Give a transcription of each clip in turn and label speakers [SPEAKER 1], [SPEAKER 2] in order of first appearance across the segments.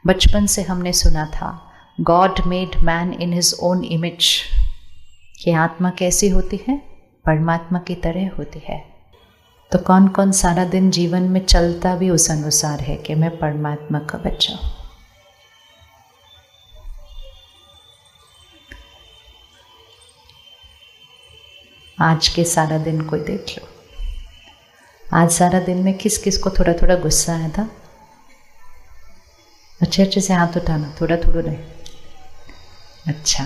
[SPEAKER 1] बचपन से हमने सुना था God made man in his own image, कि आत्मा कैसी होती है? परमात्मा की तरह होती है। तो कौन कौन सारा दिन जीवन में चलता भी उस अनुसार है कि मैं परमात्मा का बच्चा हूँ? आज के सारा दिन कोई देख लो, आज सारा दिन में किस किस को थोड़ा थोड़ा गुस्सा आया था? अच्छे अच्छे से हाथ उठाना, थोड़ा थोड़ा नहीं। अच्छा,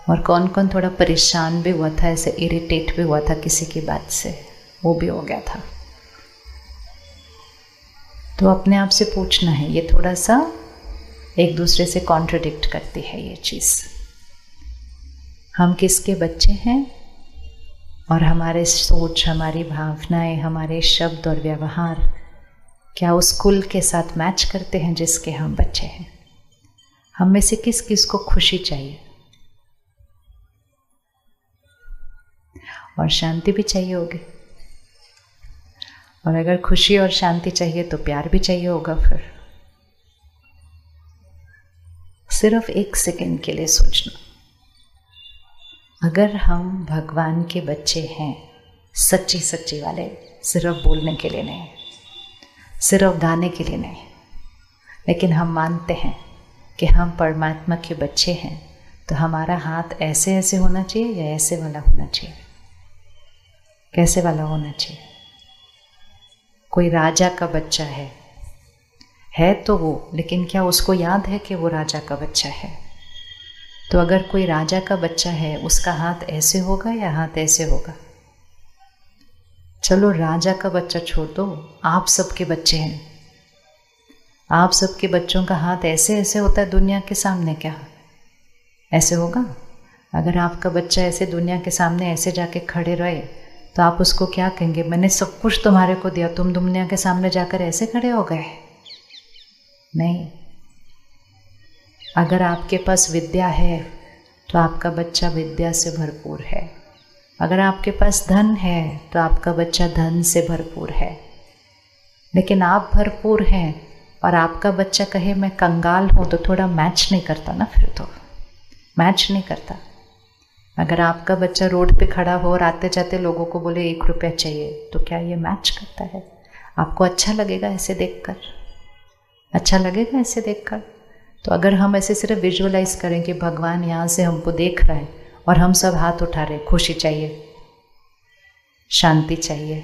[SPEAKER 1] और कौन कौन थोड़ा परेशान भी हुआ था, ऐसे इरिटेट भी हुआ था किसी की बात से? वो भी हो गया था। तो अपने आप से पूछना है, ये थोड़ा सा एक दूसरे से कॉन्ट्रडिक्ट करती है ये चीज़। हम किसके बच्चे हैं और हमारे सोच, हमारी भावनाएं, हमारे शब्द और व्यवहार क्या उस कुल के साथ मैच करते हैं जिसके हम बच्चे हैं? हम में से किस किस को खुशी चाहिए और शांति भी चाहिए होगी? और अगर खुशी और शांति चाहिए तो प्यार भी चाहिए होगा। फिर सिर्फ एक सेकंड के लिए सोचना, अगर हम भगवान के बच्चे हैं, सच्ची सच्ची वाले, सिर्फ बोलने के लिए नहीं, सिर्फ गाने के लिए नहीं, लेकिन हम मानते हैं कि हम परमात्मा के बच्चे हैं, तो हमारा हाथ ऐसे ऐसे होना चाहिए या ऐसे वाला होना चाहिए? कैसे वाला होना चाहिए? कोई राजा का बच्चा है तो वो, लेकिन क्या उसको याद है कि वो राजा का बच्चा है? तो अगर कोई राजा का बच्चा है, उसका हाथ ऐसे होगा या हाथ ऐसे होगा? चलो राजा का बच्चा छोड़ दो, आप सबके बच्चे हैं, आप सबके बच्चों का हाथ ऐसे ऐसे होता है दुनिया के सामने, क्या ऐसे होगा? अगर आपका बच्चा ऐसे दुनिया के सामने ऐसे जाके खड़े रहे तो आप उसको क्या कहेंगे? मैंने सब कुछ तुम्हारे को दिया, तुम दुनिया के सामने जाकर ऐसे खड़े हो गए? नहीं। अगर आपके पास विद्या है तो आपका बच्चा विद्या से भरपूर है। अगर आपके पास धन है तो आपका बच्चा धन से भरपूर है। लेकिन आप भरपूर हैं और आपका बच्चा कहे मैं कंगाल हूँ, तो थोड़ा मैच नहीं करता ना, फिर तो मैच नहीं करता। अगर आपका बच्चा रोड पे खड़ा हो और आते जाते लोगों को बोले 1 रुपया चाहिए, तो क्या ये मैच करता है? आपको अच्छा लगेगा ऐसे देखकर? अच्छा लगेगा ऐसे देखकर? तो अगर हम ऐसे सिर्फ विजुअलाइज करें कि भगवान यहाँ से हमको देख रहा है और हम सब हाथ उठा रहे, खुशी चाहिए, शांति चाहिए,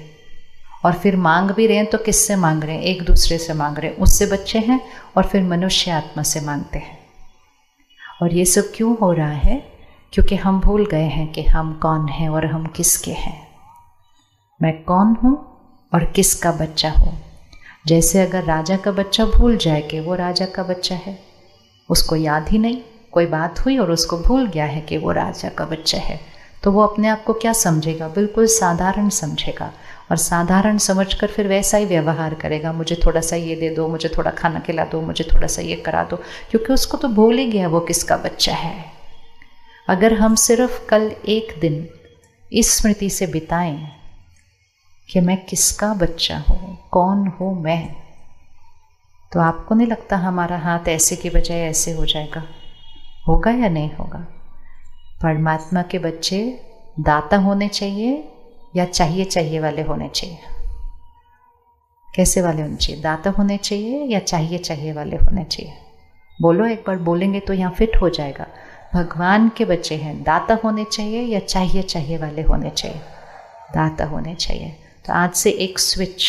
[SPEAKER 1] और फिर मांग भी रहे हैं, तो किससे मांग रहे हैं? एक दूसरे से मांग रहे हैं, उससे बच्चे हैं और फिर मनुष्य आत्मा से मांगते हैं। और ये सब क्यों हो रहा है? क्योंकि हम भूल गए हैं कि हम कौन हैं और हम किसके हैं। मैं कौन हूँ और किसका बच्चा हूँ। जैसे अगर राजा का बच्चा भूल जाए कि वो राजा का बच्चा है, उसको याद ही नहीं, कोई बात हुई और उसको भूल गया है कि वो राजा का बच्चा है, तो वो अपने आप को क्या समझेगा? बिल्कुल साधारण समझेगा, और साधारण समझकर फिर वैसा ही व्यवहार करेगा। मुझे थोड़ा सा ये दे दो, मुझे थोड़ा खाना खिला दो, मुझे थोड़ा सा ये करा दो, क्योंकि उसको तो भूल ही गया वो किसका बच्चा है। अगर हम सिर्फ कल एक दिन इस स्मृति से बिताएं कि मैं किसका बच्चा हूँ, कौन हूँ मैं, तो आपको नहीं लगता हमारा हाथ ऐसे की बजाय ऐसे हो जाएगा? होगा या नहीं होगा? परमात्मा के बच्चे दाता होने चाहिए या चाहिए वाले होने चाहिए? कैसे वाले होने चाहिए? दाता होने चाहिए या चाहिए वाले होने चाहिए? बोलो, एक बार बोलेंगे तो यहाँ फिट हो जाएगा। भगवान के बच्चे हैं, दाता होने चाहिए या चाहिए वाले होने चाहिए? दाता होने चाहिए। तो आज से एक स्विच,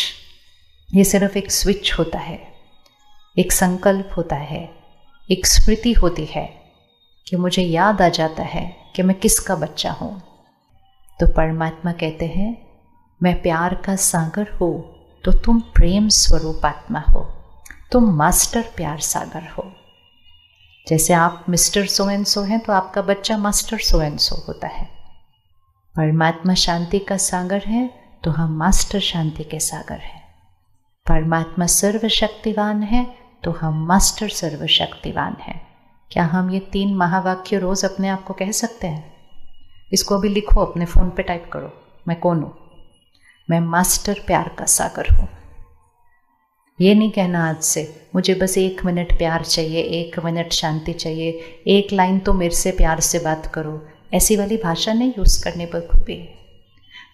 [SPEAKER 1] ये सिर्फ एक स्विच होता है, एक संकल्प होता है, एक स्मृति होती है कि मुझे याद आ जाता है कि मैं किसका बच्चा हूँ। तो परमात्मा कहते हैं मैं प्यार का सागर हूँ, तो तुम प्रेम स्वरूप आत्मा हो, तुम मास्टर प्यार सागर हो। जैसे आप मिस्टर सो एंड सो हैं तो आपका बच्चा मास्टर सो एंड सो होता है। परमात्मा शांति का सागर है तो हम मास्टर शांति के सागर हैं। परमात्मा सर्वशक्तिवान है तो हम मास्टर सर्वशक्तिवान हैं। क्या हम ये 3 महावाक्य रोज अपने आप को कह सकते हैं? इसको अभी लिखो, अपने फ़ोन पे टाइप करो, मैं कौन हूँ? मैं मास्टर प्यार का सागर हूँ। ये नहीं कहना आज से मुझे बस 1 मिनट प्यार चाहिए, 1 मिनट शांति चाहिए, 1 लाइन तो मेरे से प्यार से बात करो। ऐसी वाली भाषा नहीं यूज़ करने पर भी।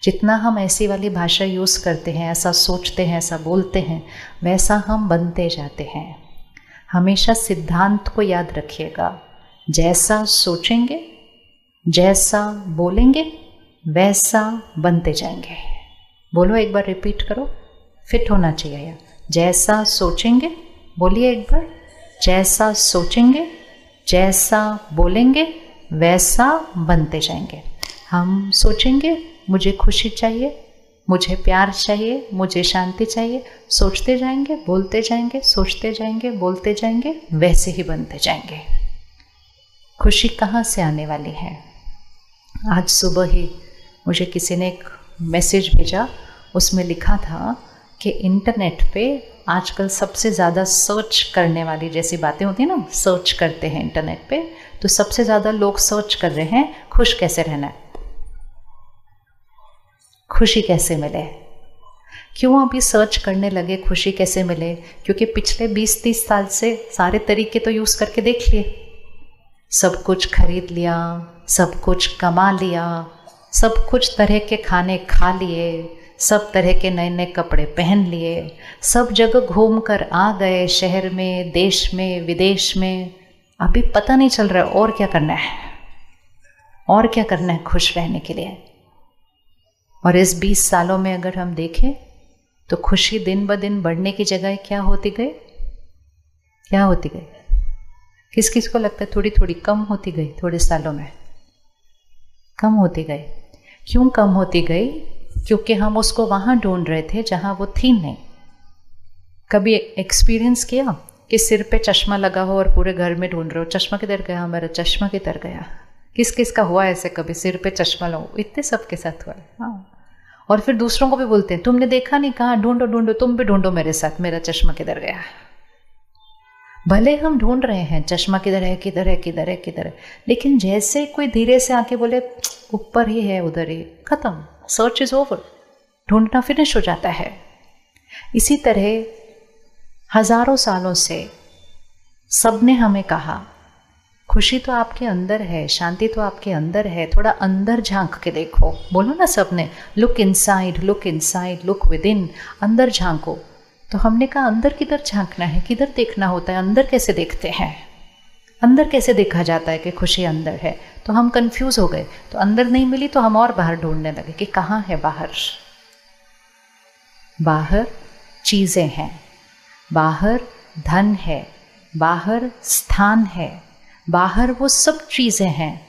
[SPEAKER 1] जितना हम ऐसी वाली भाषा यूज़ करते हैं, ऐसा सोचते हैं, ऐसा बोलते हैं, वैसा हम बनते जाते हैं। हमेशा सिद्धांत को याद रखिएगा, जैसा सोचेंगे, जैसा बोलेंगे, वैसा बनते जाएंगे। बोलो एक बार, रिपीट करो, फिट होना चाहिए। जैसा सोचेंगे, बोलिए एक बार, जैसा सोचेंगे, जैसा बोलेंगे, वैसा बनते जाएंगे। हम सोचेंगे मुझे खुशी चाहिए, मुझे प्यार चाहिए, मुझे शांति चाहिए, सोचते जाएंगे, बोलते जाएंगे, सोचते जाएंगे, बोलते जाएंगे, वैसे ही बनते जाएंगे। खुशी कहाँ से आने वाली है? आज सुबह ही मुझे किसी ने एक मैसेज भेजा, उसमें लिखा था कि इंटरनेट पे आजकल सबसे ज़्यादा सर्च करने वाली जैसी बातें होती हैं ना, सर्च करते हैं इंटरनेट पे, तो सबसे ज़्यादा लोग सर्च कर रहे हैं खुश कैसे रहना है, खुशी कैसे मिले। क्यों अभी सर्च करने लगे खुशी कैसे मिले? क्योंकि पिछले 20-30 साल से सारे तरीके तो यूज़ करके देख लिए, सब कुछ खरीद लिया, सब कुछ कमा लिया, सब कुछ तरह के खाने खा लिए, सब तरह के नए नए कपड़े पहन लिए, सब जगह घूम कर आ गए, शहर में, देश में, विदेश में। अभी पता नहीं चल रहा है और क्या करना है, और क्या करना है खुश रहने के लिए। और इस 20 सालों में अगर हम देखें तो खुशी दिन ब दिन बढ़ने की जगह क्या होती गई? क्या होती गई? किस किस को लगता है थोड़ी थोड़ी कम होती गई? थोड़े सालों में कम होती गई। क्यों कम होती गई? क्योंकि हम उसको वहाँ ढूंढ रहे थे जहाँ वो थी नहीं। कभी एक्सपीरियंस किया कि सिर पे चश्मा लगा हो और पूरे घर में ढूंढ रहे हो, चश्मा किधर गया, मेरा चश्मा किधर गया? किस किस का हुआ ऐसे? कभी सिर पे चश्मा लो, इतने सबके साथ हुआ है। हाँ, और फिर दूसरों को भी बोलते हैं तुमने देखा नहीं, कहाँ? ढूंढो ढूंढो, तुम भी ढूंढो मेरे साथ, मेरा चश्मा किधर गया। भले हम ढूंढ रहे हैं चश्मा किधर है, किधर है, किधर है, किधर है, लेकिन जैसे कोई धीरे से आके बोले ऊपर ही है, उधर ही, खत्म, सर्च इज ओवर, ढूंढना फिनिश हो जाता है। इसी तरह हजारों सालों से सबने हमें कहा खुशी तो आपके अंदर है, शांति तो आपके अंदर है, थोड़ा अंदर झांक के देखो। बोलो ना सबने, look inside, look inside, look with in, अंदर झांको। तो हमने कहा अंदर किधर झांकना है, किधर देखना होता है, अंदर कैसे देखते हैं, अंदर कैसे देखा जाता है कि खुशी अंदर है? तो हम कंफ्यूज हो गए। तो अंदर नहीं मिली तो हम और बाहर ढूंढने लगे कि कहाँ है बाहर। बाहर चीज़ें हैं, बाहर धन है, बाहर स्थान है, बाहर वो सब चीज़ें हैं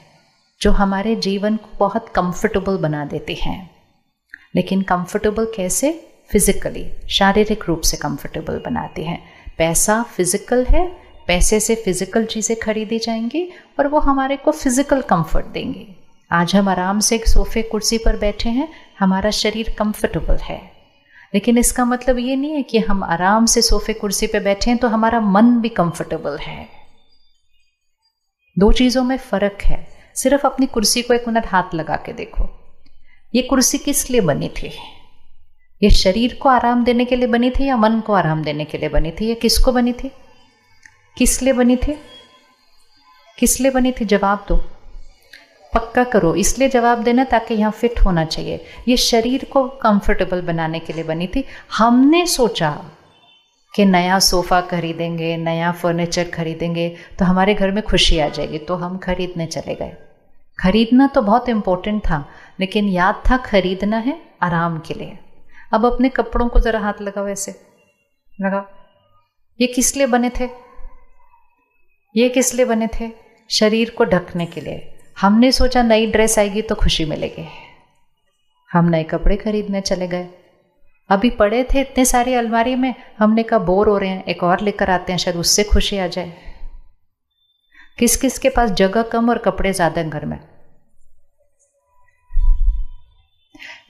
[SPEAKER 1] जो हमारे जीवन को बहुत कंफर्टेबल बना देती हैं। लेकिन कंफर्टेबल कैसे? फिजिकली, शारीरिक रूप से कंफर्टेबल बनाती हैं। पैसा फिजिकल है, पैसे से फिजिकल चीज़ें खरीदी जाएंगी और वो हमारे को फिजिकल कंफर्ट देंगी। आज हम आराम से एक सोफे कुर्सी पर बैठे हैं, हमारा शरीर कंफर्टेबल है, लेकिन इसका मतलब ये नहीं है कि हम आराम से सोफे कुर्सी पे बैठे हैं तो हमारा मन भी कंफर्टेबल है। दो चीज़ों में फ़र्क है। सिर्फ अपनी कुर्सी को 1 मिनट हाथ लगा के देखो, ये कुर्सी किस लिए बनी थी? ये शरीर को आराम देने के लिए बनी थी या मन को आराम देने के लिए बनी थी? ये किसको बनी थी? किस लिए बनी थी? किस लिए बनी थी? जवाब दो, पक्का करो। इसलिए जवाब देना ताकि यहाँ फिट होना चाहिए। ये शरीर को कंफर्टेबल बनाने के लिए बनी थी। हमने सोचा कि नया सोफ़ा खरीदेंगे, नया फर्नीचर खरीदेंगे तो हमारे घर में खुशी आ जाएगी, तो हम खरीदने चले गए। खरीदना तो बहुत इम्पोर्टेंट था, लेकिन याद था खरीदना है आराम के लिए। अब अपने कपड़ों को ज़रा हाथ लगाओ, ऐसे लगाओ। ये किस लिए बने थे? ये किस लिए बने थे? शरीर को ढकने के लिए। हमने सोचा नई ड्रेस आएगी तो खुशी मिलेगी, हम नए कपड़े खरीदने चले गए। अभी पड़े थे इतने सारे अलमारी में, हमने कहा बोर हो रहे हैं, एक और लेकर आते हैं, शायद उससे खुशी आ जाए। किस किस के पास जगह कम और कपड़े ज़्यादा हैं घर में?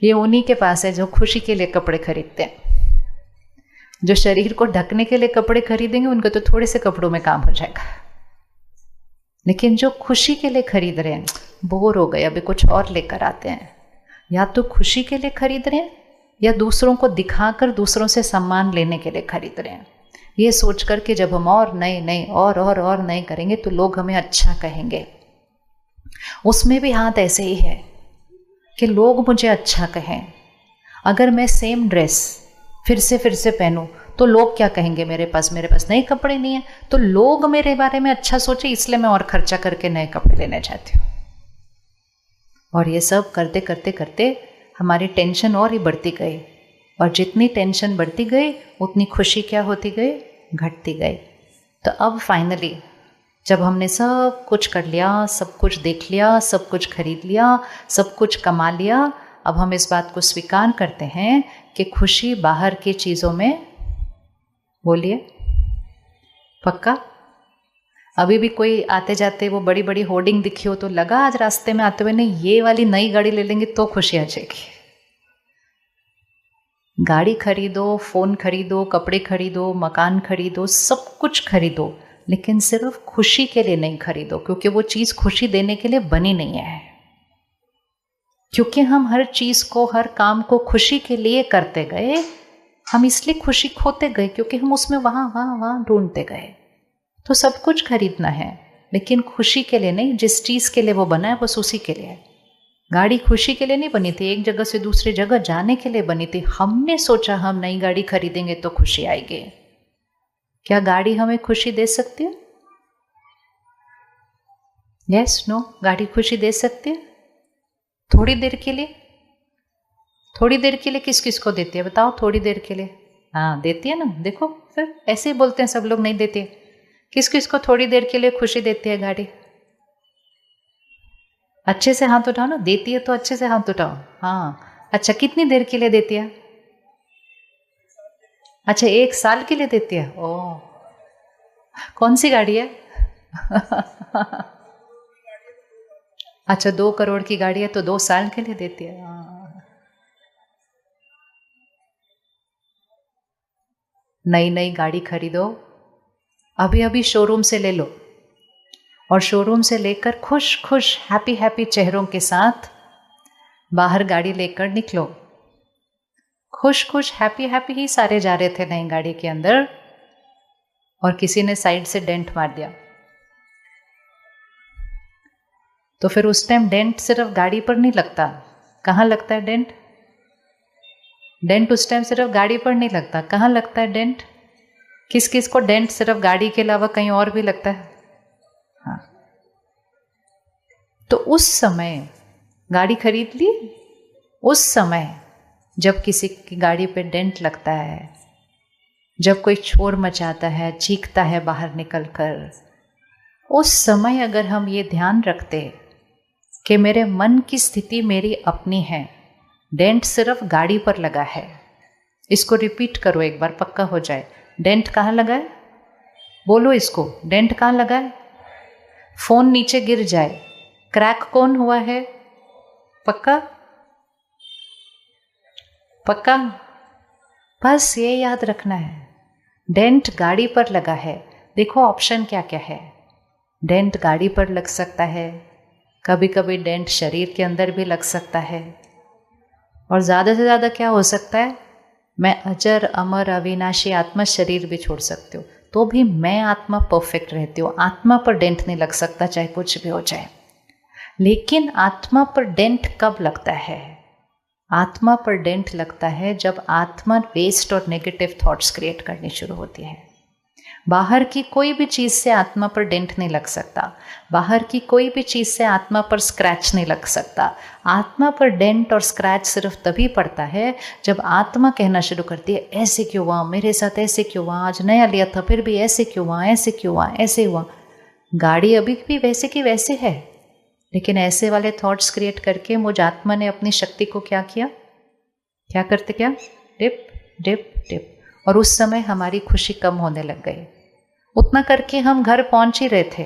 [SPEAKER 1] ये उन्हीं के पास है जो खुशी के लिए कपड़े खरीदते हैं। जो शरीर को ढकने के लिए कपड़े खरीदेंगे उनको तो थोड़े से कपड़ों में काम हो जाएगा, लेकिन जो खुशी के लिए खरीद रहे हैं, बोर हो गए, अभी कुछ और लेकर आते हैं। या तो खुशी के लिए खरीद रहे हैं या दूसरों को दिखाकर दूसरों से सम्मान लेने के लिए खरीद रहे हैं? ये सोच कर के जब हम और नए नए और नए करेंगे तो लोग हमें अच्छा कहेंगे। उसमें भी हाथ ऐसे ही है कि लोग मुझे अच्छा कहें। अगर मैं सेम ड्रेस फिर से पहनूं तो लोग क्या कहेंगे? मेरे पास नए कपड़े नहीं है, तो लोग मेरे बारे में अच्छा सोचे, इसलिए मैं और खर्चा करके नए कपड़े लेने जाती हूँ। और ये सब करते करते करते हमारी टेंशन और ही बढ़ती गई, और जितनी टेंशन बढ़ती गई उतनी खुशी क्या होती गई? घटती गई। तो अब फाइनली जब हमने सब कुछ कर लिया, सब कुछ देख लिया, सब कुछ खरीद लिया, सब कुछ कमा लिया, अब हम इस बात को स्वीकार करते हैं कि खुशी बाहर की चीज़ों में, बोलिए पक्का? अभी भी कोई आते जाते वो बड़ी बड़ी होर्डिंग दिखी हो तो लगा आज रास्ते में आते हुए नहीं ये वाली नई गाड़ी ले लेंगे तो खुशी आ जाएगी। गाड़ी खरीदो, फ़ोन खरीदो, कपड़े खरीदो, मकान खरीदो, सब कुछ खरीदो, लेकिन सिर्फ खुशी के लिए नहीं खरीदो, क्योंकि वो चीज़ खुशी देने के लिए बनी नहीं है। क्योंकि हम हर चीज़ को, हर काम को खुशी के लिए करते गए, हम इसलिए खुशी खोते गए क्योंकि हम उसमें वहाँ ढूंढते गए। तो सब कुछ खरीदना है, लेकिन खुशी के लिए नहीं। जिस चीज़ के लिए वो बना है बस उसी के लिए। गाड़ी खुशी के लिए नहीं बनी थी, एक जगह से दूसरी जगह जाने के लिए बनी थी। हमने सोचा हम नई गाड़ी खरीदेंगे तो खुशी आएगी। क्या गाड़ी हमें खुशी दे सकती है? Yes, no? गाड़ी खुशी दे सकती है थोड़ी देर के लिए। थोड़ी देर के लिए किस किस को देती है बताओ? थोड़ी देर के लिए हाँ देती है ना। देखो फिर ऐसे ही बोलते हैं सब लोग, नहीं देती है। किस किस को थोड़ी देर के लिए खुशी देती है गाड़ी? अच्छे से हाथ उठाओ ना। देती है तो अच्छे से हाथ उठाओ। हाँ, अच्छा कितनी देर के लिए देती है? अच्छा 1 साल के लिए देती है। ओह, कौन सी गाड़ी है? अच्छा 2 करोड़ की गाड़ी है तो 2 साल के लिए देती है। नई नई गाड़ी खरीदो, अभी अभी शोरूम से ले लो, और शोरूम से लेकर खुश खुश हैप्पी हैप्पी चेहरों के साथ बाहर गाड़ी लेकर निकलो। खुश खुश हैप्पी हैप्पी ही सारे जा रहे थे नई गाड़ी के अंदर, और किसी ने साइड से डेंट मार दिया। तो फिर उस टाइम डेंट सिर्फ गाड़ी पर नहीं लगता। कहाँ लगता है डेंट? डेंट उस टाइम सिर्फ गाड़ी पर नहीं लगता। कहाँ लगता है डेंट? किस किस को डेंट सिर्फ गाड़ी के अलावा कहीं और भी लगता है? हाँ, तो उस समय गाड़ी खरीद ली। उस समय जब किसी की गाड़ी पे डेंट लगता है, जब कोई शोर मचाता है, चीखता है बाहर निकलकर, उस समय अगर हम ये ध्यान रखते कि मेरे मन की स्थिति मेरी अपनी है, डेंट सिर्फ गाड़ी पर लगा है। इसको रिपीट करो एक बार, पक्का हो जाए। डेंट कहाँ लगा है? बोलो इसको, डेंट कहाँ लगा है? फोन नीचे गिर जाए, क्रैक कौन हुआ है? पक्का? पक्का? बस ये याद रखना है, डेंट गाड़ी पर लगा है। देखो ऑप्शन क्या क्या है। डेंट गाड़ी पर लग सकता है, कभी कभी डेंट शरीर के अंदर भी लग सकता है, और ज़्यादा से ज़्यादा क्या हो सकता है? मैं अजर अमर अविनाशी आत्मा शरीर भी छोड़ सकती हूँ, तो भी मैं आत्मा परफेक्ट रहती हूँ। आत्मा पर डेंट नहीं लग सकता, चाहे कुछ भी हो जाए। लेकिन आत्मा पर डेंट कब लगता है? आत्मा पर डेंट लगता है जब आत्मा वेस्ट और नेगेटिव थॉट्स क्रिएट करनी शुरू होती है। बाहर की कोई भी चीज़ से आत्मा पर डेंट नहीं लग सकता। बाहर की कोई भी चीज़ से आत्मा पर स्क्रैच नहीं लग सकता। आत्मा पर डेंट और स्क्रैच सिर्फ तभी पड़ता है जब आत्मा कहना शुरू करती है, ऐसे क्यों हुआ मेरे साथ, ऐसे क्यों हुआ, आज नया लिया था फिर भी ऐसे क्यों हुआ, ऐसे क्यों हुआ, ऐसे हुआ। गाड़ी अभी भी वैसे की वैसे है, लेकिन ऐसे वाले थॉट्स क्रिएट करके मुझ आत्मा ने अपनी शक्ति को क्या किया? क्या करते क्या? Dip dip dip. और उस समय हमारी खुशी कम होने लग गई। उतना करके हम घर पहुंच ही रहे थे,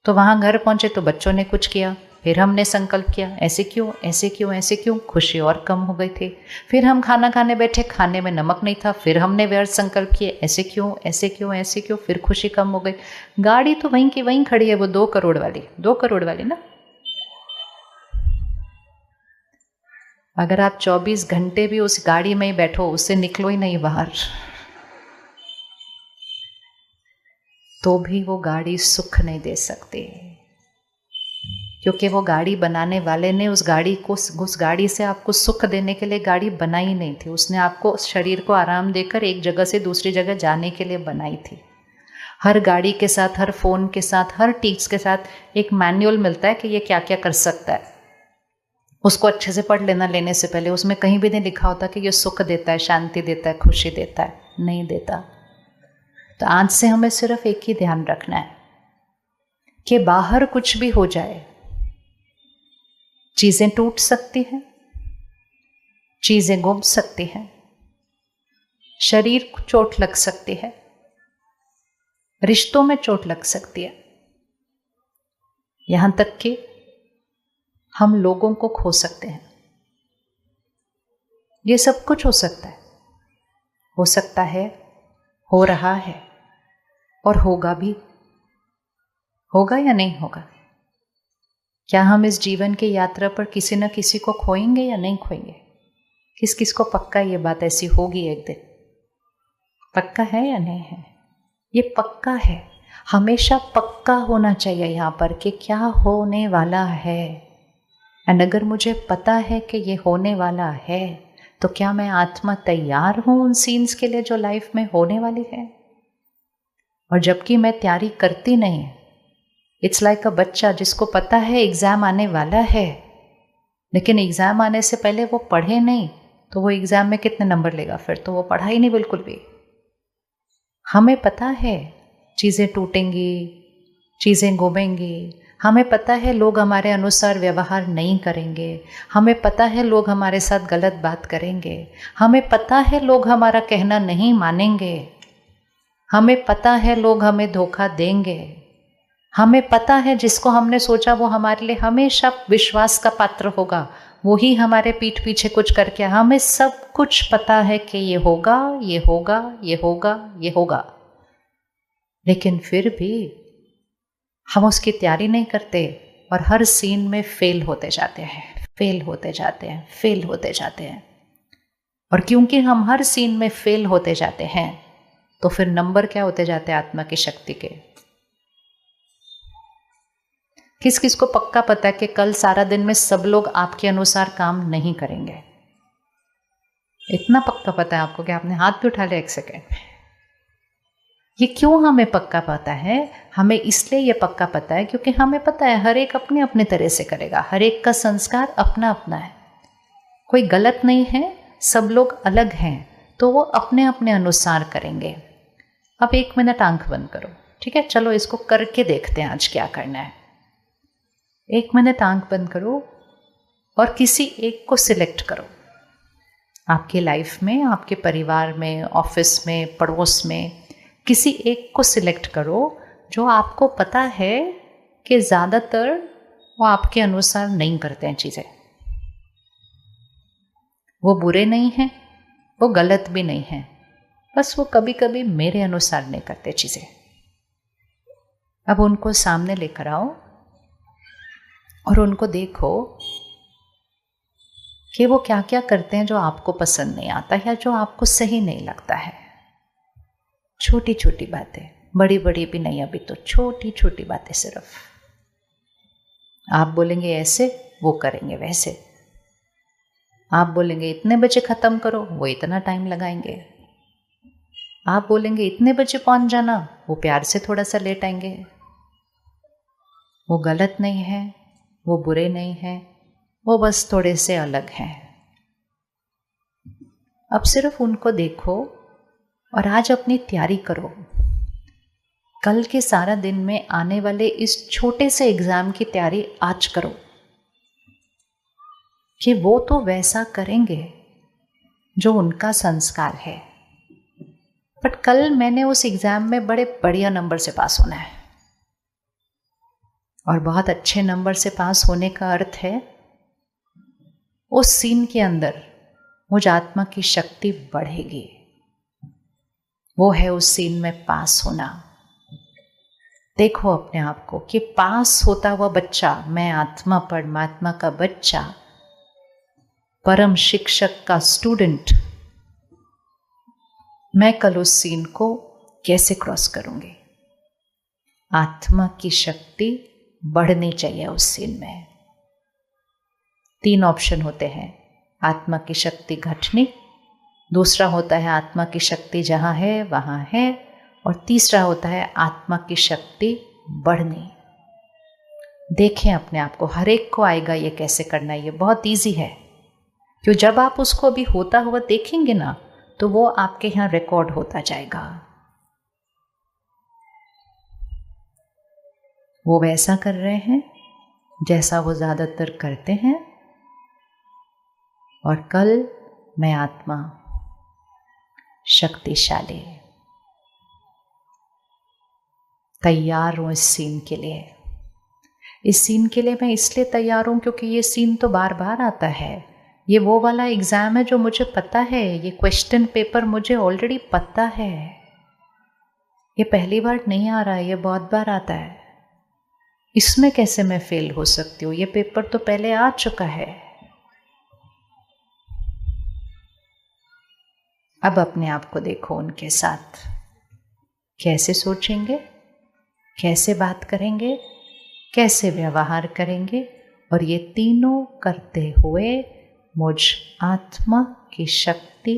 [SPEAKER 1] तो वहां घर पहुंचे तो बच्चों ने कुछ किया, फिर हमने संकल्प किया, ऐसे क्यों, ऐसे क्यों, ऐसे क्यों। खुशी और कम हो गई थी। फिर हम खाना खाने बैठे, खाने में नमक नहीं था, फिर हमने व्यर्थ संकल्प किए, ऐसे क्यों, ऐसे क्यों, ऐसे क्यों, फिर खुशी कम हो गई। गाड़ी तो वहीं की वहीं खड़ी है, वो 2 करोड़ वाली, 2 करोड़ वाली ना। अगर आप 24 घंटे भी उस गाड़ी में ही बैठो, उससे निकलो ही नहीं बाहर, तो भी वो गाड़ी सुख नहीं दे सकती, क्योंकि वो गाड़ी बनाने वाले ने उस गाड़ी से आपको सुख देने के लिए गाड़ी बनाई नहीं थी। उसने आपको शरीर को आराम देकर एक जगह से दूसरी जगह जाने के लिए बनाई थी। हर गाड़ी के साथ, हर फ़ोन के साथ, हर टीक्स के साथ एक मैनुअल मिलता है कि ये क्या क्या कर सकता है। उसको अच्छे से पढ़ लेना लेने से पहले। उसमें कहीं भी नहीं लिखा होता कि ये सुख देता है, शांति देता है, खुशी देता है, नहीं देता। तो आज से हमें सिर्फ एक ही ध्यान रखना है कि बाहर कुछ भी हो जाए, चीज़ें टूट सकती हैं, चीज़ें गुम सकती हैं, शरीर को चोट लग सकती है, रिश्तों में चोट लग सकती है, यहां तक कि हम लोगों को खो सकते हैं। ये सब कुछ हो सकता है, हो रहा है और होगा भी। होगा या नहीं होगा? क्या हम इस जीवन की यात्रा पर किसी न किसी को खोएंगे या नहीं खोएंगे? किस किस को पक्का ये बात ऐसी होगी एक दिन? पक्का है या नहीं है? ये पक्का है, हमेशा पक्का होना चाहिए यहाँ पर कि क्या होने वाला है। एंड अगर मुझे पता है कि ये होने वाला है, तो क्या मैं आत्मा तैयार हूँ उन सीन्स के लिए जो लाइफ में होने वाली है? और जबकि मैं तैयारी करती नहीं, इट्स लाइक अ बच्चा जिसको पता है एग्ज़ाम आने वाला है, लेकिन एग्ज़ाम आने से पहले वो पढ़े नहीं, तो वो एग्ज़ाम में कितने नंबर लेगा? फिर तो वो पढ़ा ही नहीं बिल्कुल भी। हमें पता है चीज़ें टूटेंगी, चीज़ें गुमेंगी, हमें पता है लोग हमारे अनुसार व्यवहार नहीं करेंगे, हमें पता है लोग हमारे साथ गलत बात करेंगे, हमें पता है लोग हमारा कहना नहीं मानेंगे, हमें पता है लोग हमें धोखा देंगे, हमें पता है जिसको हमने सोचा वो हमारे लिए हमेशा विश्वास का पात्र होगा, वो ही हमारे पीठ पीछे कुछ करके, हमें सब कुछ पता है कि ये होगा, ये होगा, ये होगा, ये होगा, लेकिन फिर भी हम उसकी तैयारी नहीं करते और हर सीन में फेल होते जाते हैं, फेल होते जाते हैं, फेल होते जाते हैं। और क्योंकि हम हर सीन में फेल होते जाते हैं, तो फिर नंबर क्या होते जाते हैं आत्मा की शक्ति के? किस किस को पक्का पता है कि कल सारा दिन में सब लोग आपके अनुसार काम नहीं करेंगे? इतना पक्का पता है आपको कि आपने हाथ भी उठा लिया एक सेकेंड में। ये क्यों हमें पक्का पता है? हमें इसलिए ये पक्का पता है क्योंकि हमें पता है हर एक अपने अपने तरह से करेगा, हर एक का संस्कार अपना अपना है, कोई गलत नहीं है, सब लोग अलग हैं, तो वो अपने अपने अनुसार करेंगे। अब 1 मिनट आंख बंद करो, ठीक है? चलो इसको करके देखते हैं आज क्या करना है। 1 मिनट आंख बंद करो और किसी एक को सिलेक्ट करो। आपकी लाइफ में, आपके परिवार में, ऑफिस में, पड़ोस में, किसी एक को सिलेक्ट करो जो आपको पता है कि ज़्यादातर वो आपके अनुसार नहीं करते हैं चीज़ें। वो बुरे नहीं हैं, वो गलत भी नहीं हैं, बस वो कभी कभी मेरे अनुसार नहीं करते चीज़ें। अब उनको सामने लेकर आओ और उनको देखो कि वो क्या क्या करते हैं जो आपको पसंद नहीं आता या जो आपको सही नहीं लगता है। छोटी छोटी बातें, बड़ी बड़ी भी नहीं, अभी तो छोटी छोटी बातें सिर्फ। आप बोलेंगे ऐसे, वो करेंगे वैसे। आप बोलेंगे इतने बजे ख़त्म करो, वो इतना टाइम लगाएंगे। आप बोलेंगे इतने बजे पहुंच जाना, वो प्यार से थोड़ा सा लेट आएंगे। वो गलत नहीं है, वो बुरे नहीं है, वो बस थोड़े से अलग हैं। अब सिर्फ उनको देखो और आज अपनी तैयारी करो। कल के सारा दिन में आने वाले इस छोटे से एग्ज़ाम की तैयारी आज करो कि वो तो वैसा करेंगे जो उनका संस्कार है, बट कल मैंने उस एग्ज़ाम में बड़े बढ़िया नंबर से पास होना है। और बहुत अच्छे नंबर से पास होने का अर्थ है उस सीन के अंदर मुझ आत्मा की शक्ति बढ़ेगी। वो है उस सीन में पास होना। देखो अपने आप को कि पास होता हुआ बच्चा, मैं आत्मा परमात्मा का बच्चा, परम शिक्षक का स्टूडेंट, मैं कल उस सीन को कैसे क्रॉस करूंगी? आत्मा की शक्ति बढ़नी चाहिए उस सीन में। 3 ऑप्शन होते हैं, आत्मा की शक्ति घटनी, दूसरा होता है आत्मा की शक्ति जहाँ है वहाँ है, और तीसरा होता है आत्मा की शक्ति बढ़नी। देखें अपने आप को, हर एक को आएगा ये कैसे करना है। ये बहुत ईजी है, क्यों जब आप उसको भी होता हुआ देखेंगे ना तो वो आपके यहाँ रिकॉर्ड होता जाएगा। वो वैसा कर रहे हैं जैसा वो ज़्यादातर करते हैं, और कल मैं आत्मा शक्तिशाली तैयार हूँ इस सीन के लिए। इस सीन के लिए मैं इसलिए तैयार हूँ क्योंकि ये सीन तो बार बार आता है। ये वो वाला एग्ज़ाम है जो मुझे पता है, ये क्वेश्चन पेपर मुझे ऑलरेडी पता है। ये पहली बार नहीं आ रहा है, ये बहुत बार आता है। इसमें कैसे मैं फेल हो सकती हूँ? ये पेपर तो पहले आ चुका है। अब अपने आप को देखो उनके साथ, कैसे सोचेंगे, कैसे बात करेंगे, कैसे व्यवहार करेंगे, और ये तीनों करते हुए मुझ आत्मा की शक्ति